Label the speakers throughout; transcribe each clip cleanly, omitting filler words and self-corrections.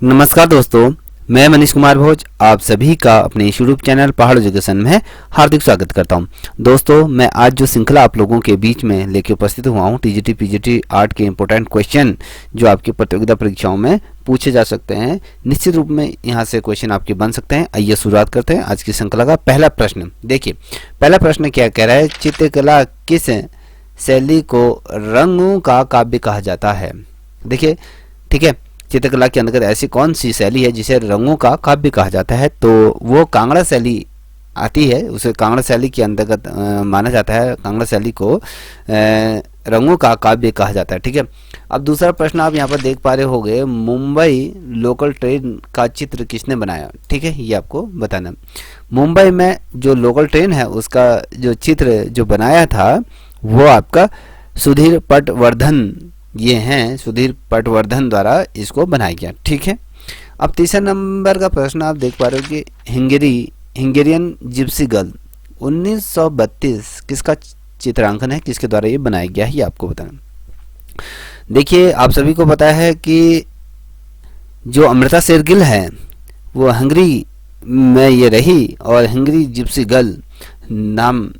Speaker 1: नमस्कार दोस्तों, मैं मनीष कुमार भोज आप सभी का अपने यूट्यूब चैनल पहाड़ एजुकेशन में हार्दिक स्वागत करता हूं। दोस्तों, मैं आज जो श्रृंखला आप लोगों के बीच में लेके उपस्थित हुआ हूं, टीजीटी पीजीटी आर्ट के इंपॉर्टेंट क्वेश्चन जो आपकी प्रतियोगिता परीक्षाओं में पूछे जा सकते हैं। निश्चित रूप में यहां से क्वेश्चन आपके बन सकते हैं। आइए शुरुआत करते हैं आज की श्रृंखला का पहला प्रश्न। देखिए, पहला प्रश्न क्या कह रहा है, चित्रकला किस शैली को रंगों का काव्य कहा जाता है। देखिए, ठीक है, चित्रकला के अंतर्गत ऐसी कौन सी शैली है जिसे रंगों का काव्य कहा जाता है, तो वो कांगड़ा शैली आती है। उसे कांगड़ा शैली के अंतर्गत माना जाता है। कांगड़ा शैली को रंगों का काव्य कहा जाता है। ठीक है, अब दूसरा प्रश्न आप यहाँ पर देख पा रहे होंगे, मुंबई लोकल ट्रेन का चित्र किसने बनाया। ठीक है, ये आपको बताना। मुंबई में जो लोकल ट्रेन है उसका जो चित्र जो बनाया था वो आपका सुधीर पटवर्धन, ये हैं सुधीर पटवर्धन द्वारा इसको बनाया गया। ठीक है, अब तीसरा नंबर का प्रश्न आप देख पा रहे हो कि हंगेरियन जिप्सी गर्ल 1932 किसका चित्रांकन है, किसके द्वारा ये बनाया गया है, ये आपको बताना। देखिए, आप सभी को पता है कि जो अमृता शेरगिल है वो हंगरी में ये रही और हंगरी जिप्सी गर्ल नाम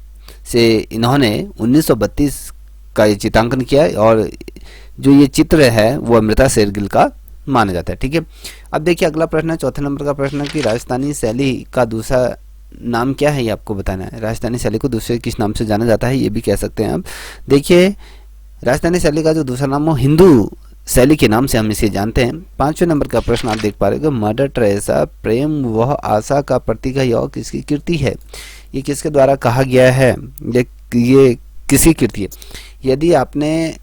Speaker 1: से इन्होंने 1932 का ये चित्रांकन किया है और जो ये चित्र है वो अमृता शेरगिल का माना जाता है। ठीक है, अब देखिए अगला प्रश्न है, चौथे नंबर का प्रश्न है कि राजस्थानी शैली का दूसरा नाम क्या है, ये आपको बताना है। राजस्थानी शैली को दूसरे किस नाम से जाना जाता है, ये भी कह सकते हैं आप। देखिए, राजस्थानी शैली का जो दूसरा नाम हो हिंदू शैली के नाम से हम इसे जानते हैं। पांचवें नंबर का प्रश्न आप देख पा रहे हो, मदर टेरेसा प्रेम व आशा का प्रतीक है, यह किसकी कृति है, ये किसके द्वारा कहा गया है, ये किसी कृति है। यदि आपने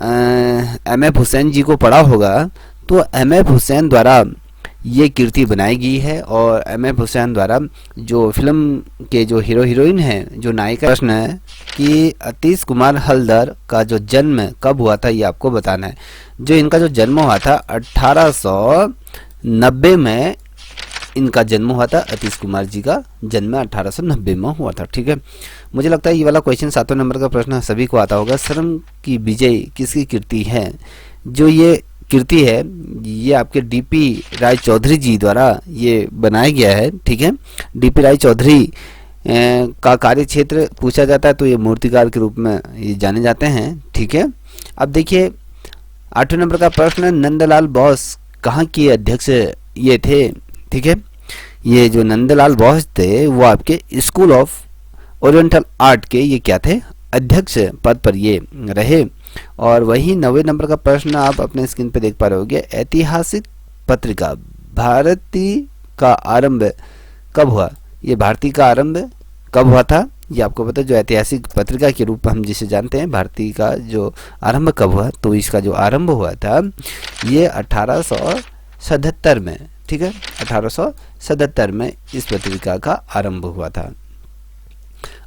Speaker 1: एम.एफ. हुसैन जी को पढ़ा होगा तो एम.एफ. हुसैन द्वारा ये कृति बनाई गई है और एम.एफ. हुसैन द्वारा जो फिल्म के जो हीरो हीरोइन हैं, जो नायिका। प्रश्न है कि अतीश कुमार हल्दर का जो जन्म कब हुआ था, ये आपको बताना है। जो इनका जो जन्म हुआ था 1890 में इनका जन्म हुआ था। अतीश कुमार जी का जन्म 1890 में हुआ था। ठीक है, मुझे लगता है ये वाला क्वेश्चन 7वें नंबर का प्रश्न सभी को आता होगा। शर्म की विजय किसकी कृति है। जो ये कृति है ये आपके डीपी राय चौधरी जी द्वारा ये बनाया गया है। ठीक है, डीपी राय चौधरी का कार्य क्षेत्र पूछा जाता है तो ये मूर्तिकार के रूप में ये जाने जाते हैं। ठीक है, अब देखिए 8वें नंबर का प्रश्न, नंदलाल बोस कहाँ के अध्यक्ष ये थे। ठीक है, ये जो नंदलाल बोस थे वो आपके स्कूल ऑफ ओरिएंटल आर्ट के ये क्या थे, अध्यक्ष पद पर ये रहे। और वही 9वें नंबर का प्रश्न आप अपने स्क्रीन पे देख पा रहे होंगे, ऐतिहासिक पत्रिका भारती का आरंभ कब हुआ। ये भारती का आरंभ कब हुआ था, ये आपको पता है। जो ऐतिहासिक पत्रिका के रूप में हम जिसे जानते हैं, भारती का जो आरंभ कब हुआ, तो इसका जो आरंभ हुआ था ये 1877 में। ठीक है, 1877 में इस पत्रिका का आरंभ हुआ था।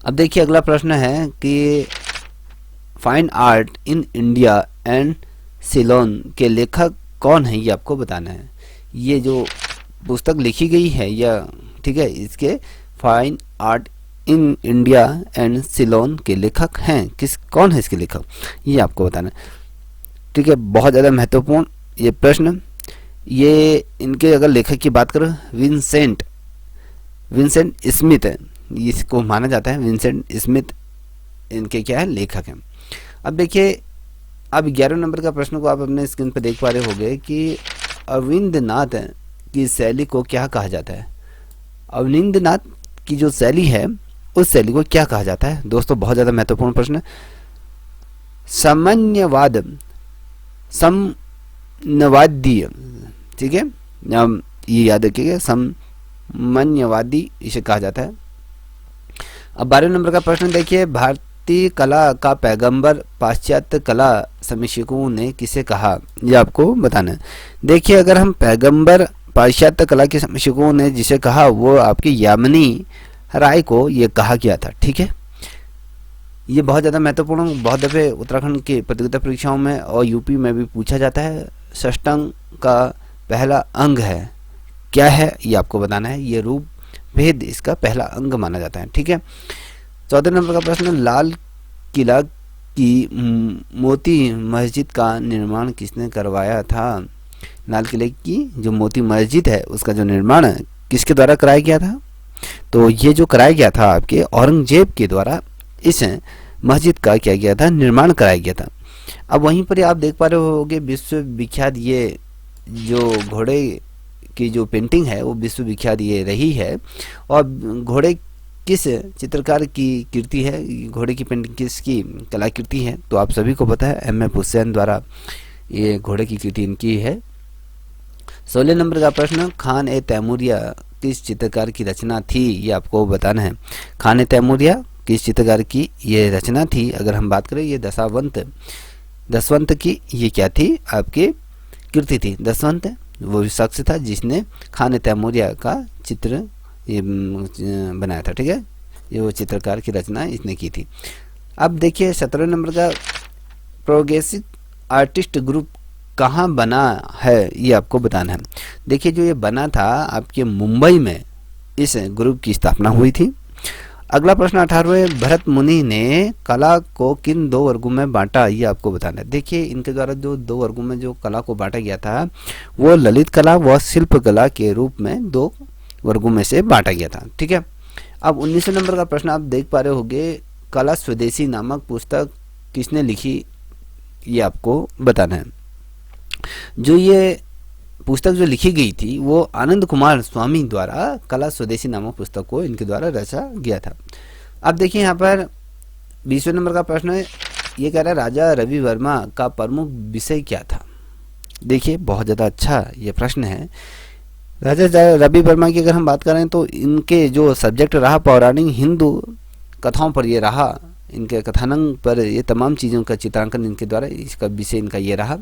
Speaker 1: अब देखिए अगला प्रश्न है कि fine art in India and Ceylon के लेखक कौन है, ये आपको बताना है। ये जो पुस्तक लिखी गई है या ठीक है, इसके fine art in India and Ceylon के लेखक हैं कौन है इसके लेखक, ये आपको बताना है। ठीक है, बहुत ज़्यादा महत्वपूर्ण ये प्रश्न। ये इनके अगर लेखक की बात करो, विंसेंट स्मिथ है, इसको माना जाता है। विंसेंट स्मिथ इनके क्या है, लेखक हैं। अब देखिए, अब 11वें नंबर का प्रश्न को आप अपने स्क्रीन पर देख पा रहे होंगे कि अरविंदनाथ की शैली को क्या कहा जाता है। अरविंदनाथ की जो शैली है उस शैली को क्या कहा जाता है। दोस्तों, बहुत ज़्यादा महत्वपूर्ण प्रश्न। साम्यवादी, ठीक है, ये याद रखिएगा, साम्यवादी इसे कहा जाता है। अब 12वें नंबर का प्रश्न देखिए, भारतीय कला का पैगंबर पाश्चात्य कला समीक्षकों ने किसे कहा, ये आपको बताना है। देखिए, अगर हम पैगंबर पाश्चात्य कला के समीक्षकों ने जिसे कहा वो आपकी यामिनी राय को ये कहा गया था। ठीक है, ये बहुत ज़्यादा महत्वपूर्ण, बहुत दफ़े उत्तराखंड की प्रतियोगिता परीक्षाओं में और यूपी में भी पूछा जाता है। षष्टांग का पहला अंग है, क्या है, ये आपको बताना है। ये रूप भेद इसका पहला अंग माना जाता है। ठीक है, 14 नंबर का प्रश्न, लाल किला की मोती मस्जिद का निर्माण किसने करवाया था। लाल किले की जो मोती मस्जिद है उसका जो निर्माण किसके द्वारा कराया गया था? तो ये जो कराया गया था आपके औरंगजेब के द्वारा इस मस्जिद का क्या गया था, निर्माण कराया गया था। अब वहीं पर आप देख पा रहे होगे विश्वविख्यात ये जो घोड़े की जो पेंटिंग है वो विश्वविख्यात ये रही है। और घोड़े किस चित्रकार की कृति है, घोड़े की पेंटिंग किसकी कलाकृति है? तो आप सभी को पता है एम.एफ. हुसैन द्वारा ये घोड़े की कृति इनकी है। 16 नंबर का प्रश्न, खान ए तैमूरिया किस चित्रकार की रचना थी? ये आपको बताना है। खान ए तैमूरिया किस चित्रकार की ये रचना थी? अगर हम बात करें ये दसवंत की ये क्या थी, आपकी कृति थी। दसवंत वो शख्स था जिसने खान ए तैमूरिया का चित्र ये बनाया था। ठीक है, ये वो चित्रकार की रचना इसने की थी। अब देखिए 17 नंबर का, प्रोग्रेसिव आर्टिस्ट ग्रुप कहाँ बना है ये आपको बताना है। देखिए जो ये बना था आपके मुंबई में इस ग्रुप की स्थापना हुई थी। अगला प्रश्न 18वें, भरत मुनि ने कला को किन 2 वर्गों में बांटा? ये आपको बताना है। देखिए इनके द्वारा जो 2 वर्गों में जो कला को बांटा गया था वो ललित कला व शिल्प कला के रूप में 2 वर्गों में से बांटा गया था। ठीक है, अब 19 नंबर का प्रश्न आप देख पा रहे होगे, कला स्वदेशी नामक पुस्तक किसने लिखी? ये आपको बताना है। जो ये पुस्तक जो लिखी गई थी वो आनंद कुमार स्वामी द्वारा कला स्वदेशी नामक पुस्तक को इनके द्वारा रचा गया था। अब देखिए यहाँ पर 20वें नंबर का प्रश्न है, ये कह रहा है राजा रवि वर्मा का प्रमुख विषय क्या था? देखिए बहुत ज़्यादा अच्छा ये प्रश्न है। राजा रवि वर्मा की अगर हम बात करें तो इनके जो सब्जेक्ट रहा पौराणिक हिंदू कथाओं पर ये रहा, इनके कथानक पर ये तमाम चीज़ों का चित्रांकन इनके द्वारा, इसका विषय इनका ये रहा।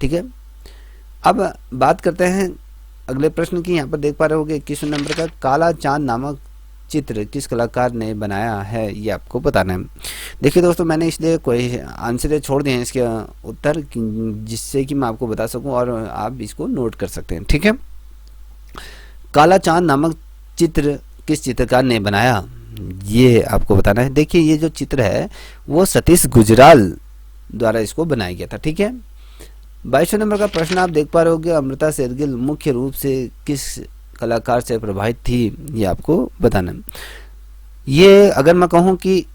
Speaker 1: ठीक है, अब बात करते हैं अगले प्रश्न की। यहाँ पर देख पा रहे होगे 21वें नंबर का, काला चांद नामक चित्र किस कलाकार ने बनाया है? ये आपको बताना है। देखिए दोस्तों मैंने इसलिए कोई आंसर छोड़ दिए हैं इसके उत्तर, जिससे कि मैं आपको बता सकूं और आप इसको नोट कर सकते हैं। ठीक है, काला चांद नामक चित्र किस चित्रकार ने बनाया? ये आपको बताना है। देखिए ये जो चित्र है वो सतीश गुजराल द्वारा इसको बनाया गया था। ठीक है, 22वें नंबर का प्रश्न आप देख पा रहे होगे, अमृता शेरगिल मुख्य रूप से किस कलाकार से प्रभावित थी? ये आपको बताना है। ये अगर मैं कहूँ कि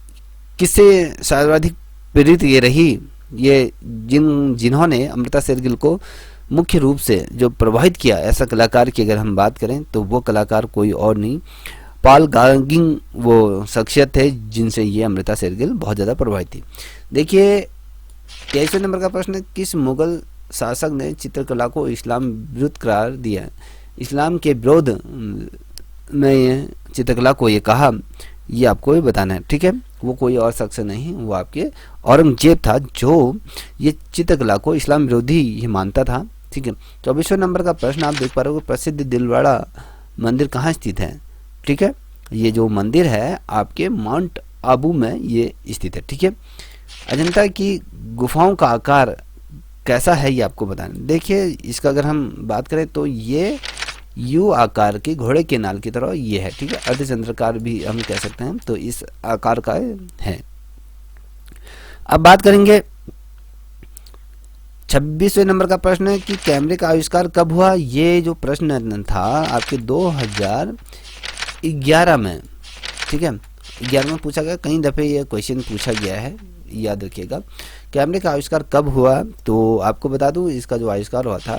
Speaker 1: किससे सर्वाधिक प्रेरित ये रही, ये जिन्होंने अमृता शेरगिल को मुख्य रूप से जो प्रभावित किया ऐसा कलाकार की अगर हम बात करें तो वो कलाकार कोई और नहीं, पॉल गॉगिंग वो शख्सियत थे जिनसे ये अमृता शेरगिल बहुत ज़्यादा प्रभावित थी। देखिए 23वें नंबर का प्रश्न, किस मुगल शासक ने चित्रकला को इस्लाम विरुद्ध करार दिया? इस्लाम के विरोध में चित्रकला को ये कहा, ये आपको बताना है। ठीक है, वो कोई और शख्स नहीं, वो आपके औरंगजेब था जो ये चित्रकला को इस्लाम विरोधी ही मानता था। ठीक है, 24वें नंबर का प्रश्न आप देख पा रहे हो, प्रसिद्ध दिलवाड़ा मंदिर कहाँ स्थित है? ठीक है, ये जो मंदिर है आपके माउंट आबू में ये स्थित है। ठीक है, अजंता की गुफाओं का आकार कैसा है ये आपको बताना। देखिए इसका अगर हम बात करें तो ये यू आकार के घोड़े के नाल की तरह ये है। ठीक है, अर्धचंद्राकार भी हम कह सकते हैं, तो इस आकार का है। अब बात करेंगे 26वें नंबर का प्रश्न है कि कैमरे का आविष्कार कब हुआ? ये जो प्रश्न था आपके 2011 में। ठीक है, 11 में पूछा गया, कई दफ़े ये क्वेश्चन पूछा गया है, याद रखिएगा। कैमरे का आविष्कार कब हुआ? तो आपको बता दूं इसका जो आविष्कार हुआ था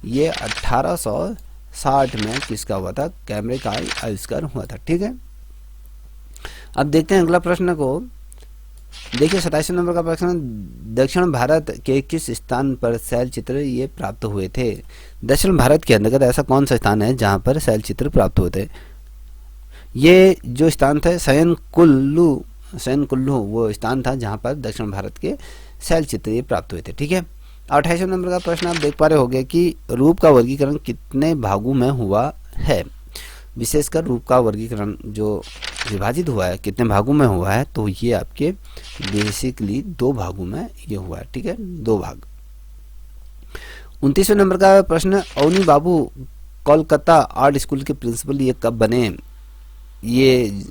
Speaker 1: ये 1860 में किसका हुआ था? कैमरे का आविष्कार हुआ था। ठीक है, अब देखते हैं अगला प्रश्न को। देखिए 27वें नंबर का प्रश्न, दक्षिण भारत के किस स्थान पर शैल चित्र ये प्राप्त हुए थे? दक्षिण भारत के अंतर्गत ऐसा कौन सा स्थान है जहां पर शैल चित्र प्राप्त हुए थे? ये जो स्थान था सयन कुल्लू वो स्थान था जहां पर दक्षिण भारत के शैल चित्र ये प्राप्त हुए थे। ठीक है, 28वें नंबर का प्रश्न आप देख पा रहे होंगे कि रूप का वर्गीकरण कितने भागों में हुआ है? विशेषकर रूप का वर्गीकरण जो विभाजित हुआ है कितने भागों में हुआ है? तो ये आपके बेसिकली 2 भागों में ये हुआ है। ठीक है, 2 भाग। 29वें नंबर का प्रश्न, अवनी बाबू कोलकाता आर्ट स्कूल के प्रिंसिपल ये कब बने? ये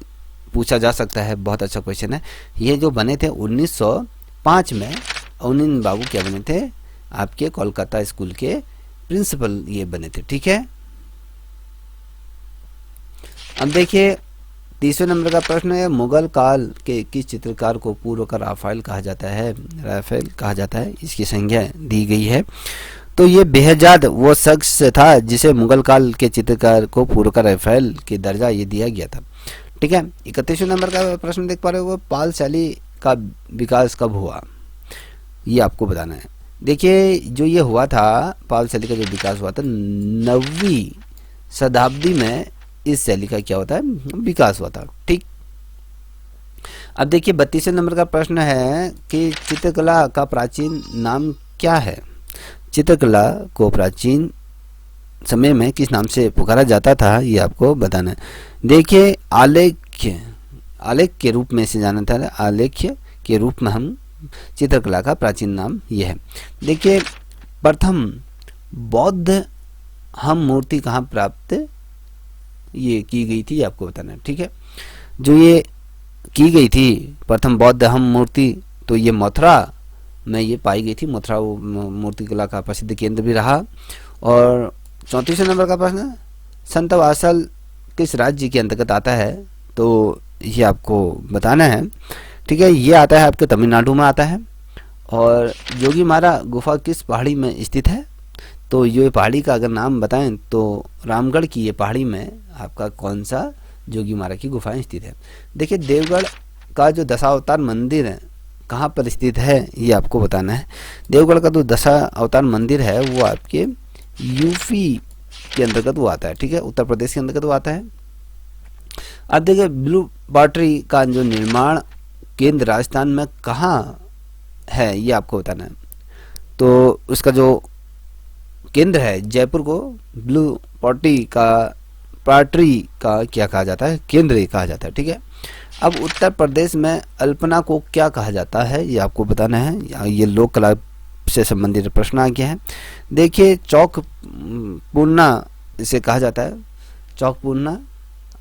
Speaker 1: पूछा जा सकता है, बहुत अच्छा क्वेश्चन है। ये जो बने थे 1905 में अवनी बाबू क्या बने थे? आपके कोलकाता स्कूल के प्रिंसिपल ये बने थे। ठीक है, अब देखिए 30वें नंबर का प्रश्न है, मुगल काल के किस चित्रकार को पूर्व का राफेल कहा जाता है? राफेल कहा जाता है, इसकी संज्ञा दी गई है। तो ये बेहजाद वो शख्स था जिसे मुगल काल के चित्रकार को पूर्व का राफेल के दर्जा ये दिया गया था। ठीक है, 31वें नंबर का प्रश्न देख पा रहे हो, पाल शैली का विकास कब हुआ? ये आपको बताना है। देखिए जो ये हुआ था, पाल शैली का जो विकास हुआ था 9वीं शताब्दी में इस शैली का क्या होता है? विकास हुआ था। ठीक, अब देखिए 32वें नंबर का प्रश्न है कि चित्रकला का प्राचीन नाम क्या है? चित्रकला को प्राचीन समय में किस नाम से पुकारा जाता था, ये आपको बताना है। देखिए आलेख्य, आलेख के रूप में इसे जाना था, आलेख्य के रूप में हम चित्रकला का प्राचीन नाम यह है। देखिए प्रथम बौद्ध हम मूर्ति कहाँ प्राप्त ये की गई थी, आपको बताना है। ठीक है, जो ये की गई थी प्रथम बौद्ध हम मूर्ति, तो ये मथुरा में ये पाई गई थी। मथुरा वो मूर्ति कला का प्रसिद्ध केंद्र भी रहा। और 34वें नंबर का प्रश्न, संतवासल किस राज्य के अंतर्गत आता है? तो ये आपको बताना है। ठीक है, ये आता है आपके तमिलनाडु में आता है। और जोगीमारा गुफा किस पहाड़ी में स्थित है? तो ये पहाड़ी का अगर नाम बताएं तो रामगढ़ की ये पहाड़ी में आपका कौन सा जोगीमारा की गुफाएं स्थित है। देखिए देवगढ़ का जो दशावतार मंदिर है कहाँ पर स्थित है, ये आपको बताना है। देवगढ़ का जो दशावतार मंदिर है वो आपके यूपी के अंतर्गत वो आता है। ठीक है, उत्तर प्रदेश के अंतर्गत वो आता है। अब देखिए ब्लू वाटरी का जो निर्माण केंद्र राजस्थान में कहाँ है, ये आपको बताना है। तो उसका जो केंद्र है जयपुर को ब्लू पॉटरी का क्या कहा जाता है? केंद्र कहा जाता है। ठीक है, अब उत्तर प्रदेश में अल्पना को क्या कहा जाता है, ये आपको बताना है। ये लोक कला से संबंधित प्रश्न आ गया है। देखिए चौक पूर्णा इसे कहा जाता है, चौक पूर्णा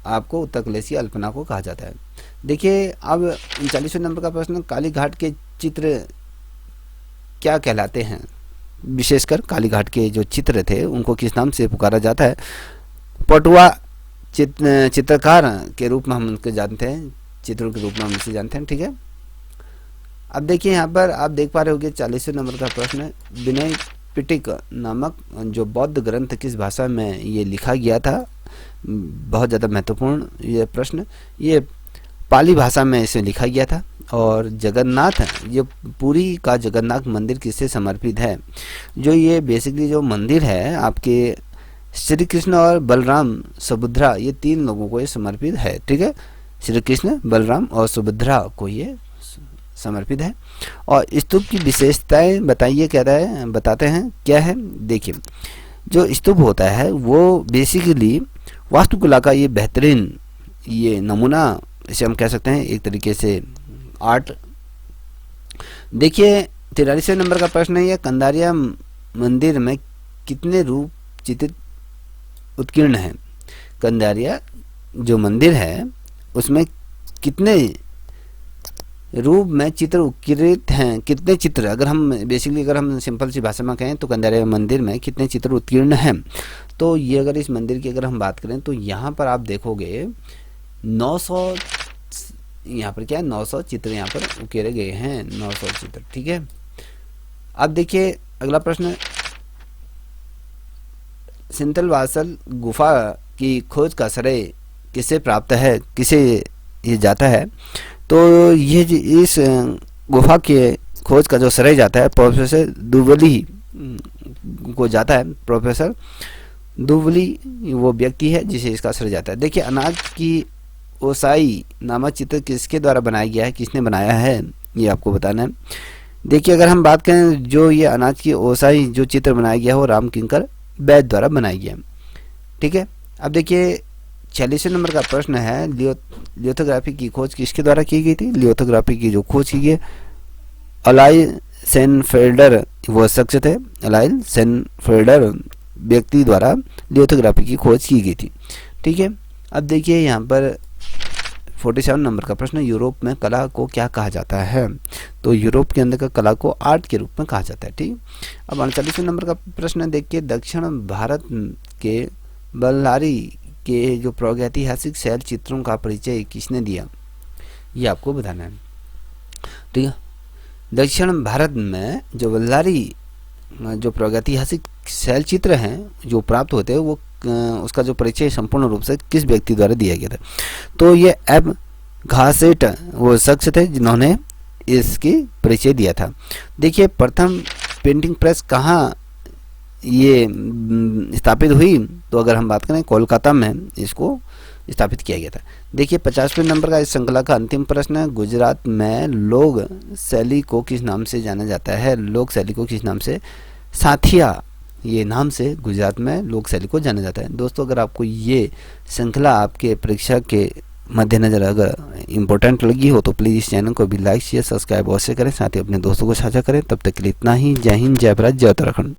Speaker 1: आपको उत्तर कलेसी अल्पना को कहा जाता है। देखिए अब 39वें नंबर का प्रश्न, काली घाट के चित्र क्या कहलाते हैं? विशेषकर काली घाट के जो चित्र थे उनको किस नाम से पुकारा जाता है? पटुआ चित्रकार के रूप में हम उनको जानते हैं, चित्रों के रूप में हम इसे जानते हैं। ठीक है, अब देखिए यहाँ पर आप देख पा रहे होंगे 40वें नंबर का प्रश्न है, विनय पिटक नामक जो बौद्ध ग्रंथ किस भाषा में ये लिखा गया था? बहुत ज़्यादा महत्वपूर्ण ये प्रश्न, ये पाली भाषा में इसे लिखा गया था। और जगन्नाथ, ये पूरी का जगन्नाथ मंदिर किससे समर्पित है? जो ये बेसिकली जो मंदिर है आपके श्री कृष्ण और बलराम सुभद्रा ये 3 लोगों को ये समर्पित है। ठीक है, श्री कृष्ण, बलराम और सुभद्रा को ये समर्पित है। और स्तूप की विशेषताएं बताइए, क्या है बताते हैं क्या है? देखिए जो स्तूप होता है वो बेसिकली वास्तुकला का ये बेहतरीन ये नमूना, इसे हम कह सकते हैं एक तरीके से आर्ट। देखिए 43वें नंबर का प्रश्न है, ये कंदारिया मंदिर में कितने रूप चित्रित उत्कीर्ण है? कंदारिया जो मंदिर है उसमें कितने रूप में चित्र उत्कीर्णित हैं? कितने चित्र, अगर हम बेसिकली अगर हम सिंपल सी भाषा में कहें तो कंदारिया मंदिर में कितने चित्र उत्कीर्ण हैं? तो ये अगर इस मंदिर की अगर हम बात करें तो यहाँ पर आप देखोगे 900, यहाँ पर क्या है 900 चित्र यहाँ पर उकेरे गए हैं, 900 चित्र। ठीक है, अब देखिए अगला प्रश्न, सिंतलवासल गुफा की खोज का श्रेय किसे प्राप्त है, किसे ये जाता है? तो ये इस गुफा के खोज का जो श्रेय जाता है प्रोफेसर दुवली को जाता है। प्रोफेसर दुवली वो व्यक्ति है जिसे इसका श्रेय जाता है। देखिए अनाज की ओसाई नामक चित्र किसके द्वारा बनाया गया है, किसने बनाया है, ये आपको बताना है। देखिए अगर हम बात करें जो ये अनाज की ओसाई जो चित्र बनाया गया है वो राम किंकर वैद्य द्वारा बनाया गया है। ठीक है, अब देखिए 46वें नंबर का प्रश्न है, लियोथोग्राफी की खोज किसके द्वारा की गई थी? लियोथोग्राफी की जो खोज की गई अलाइ सेनफेल्डर वो शख्स थे, अलाइ सेनफेल्डर व्यक्ति द्वारा लियोथोग्राफी की खोज की गई थी। ठीक है, अब देखिए यहाँ पर 47 नंबर का प्रश्न, यूरोप में कला को क्या कहा जाता है? तो यूरोप के अंदर का कला को आर्ट के रूप में कहा जाता है। ठीक। अब 39वें नंबर का प्रश्न देखिए, दक्षिण भारत के बल्लारी के जो प्रागैतिहासिक शैल चित्रों का परिचय किसने दिया? ये आपको बताना है। ठीक है। दक्षिण भारत में जो बल्लारी जो प्रागैतिहासिक शैल चित्र हैं जो प्राप्त होते हैं वो उसका जो परिचय संपूर्ण रूप से किस व्यक्ति द्वारा दिया गया था? तो ये एब घासेट वो शख्स थे जिन्होंने इसकी परिचय दिया था। देखिए, प्रथम पेंटिंग प्रेस कहाँ ये स्थापित हुई? तो अगर हम बात करें कोलकाता में इसको स्थापित किया गया था। देखिए, 50वें नंबर का इस श्रृंखला का अंतिम प्रश्न है, गुजरात में लोक शैली को किस नाम से जाना जाता है? लोक शैली को किस नाम से? साथिया ये नाम से गुजरात में लोक शैली को जाना जाता है। दोस्तों, अगर आपको ये श्रृंखला आपके परीक्षा के मद्देनजर अगर इम्पोर्टेंट लगी हो तो प्लीज़ इस चैनल को भी लाइक शेयर सब्सक्राइब अवश्य करें, साथ ही अपने दोस्तों को साझा करें। तब तक के लिए इतना ही। जय हिंद, जय भारत, जय उत्तराखंड।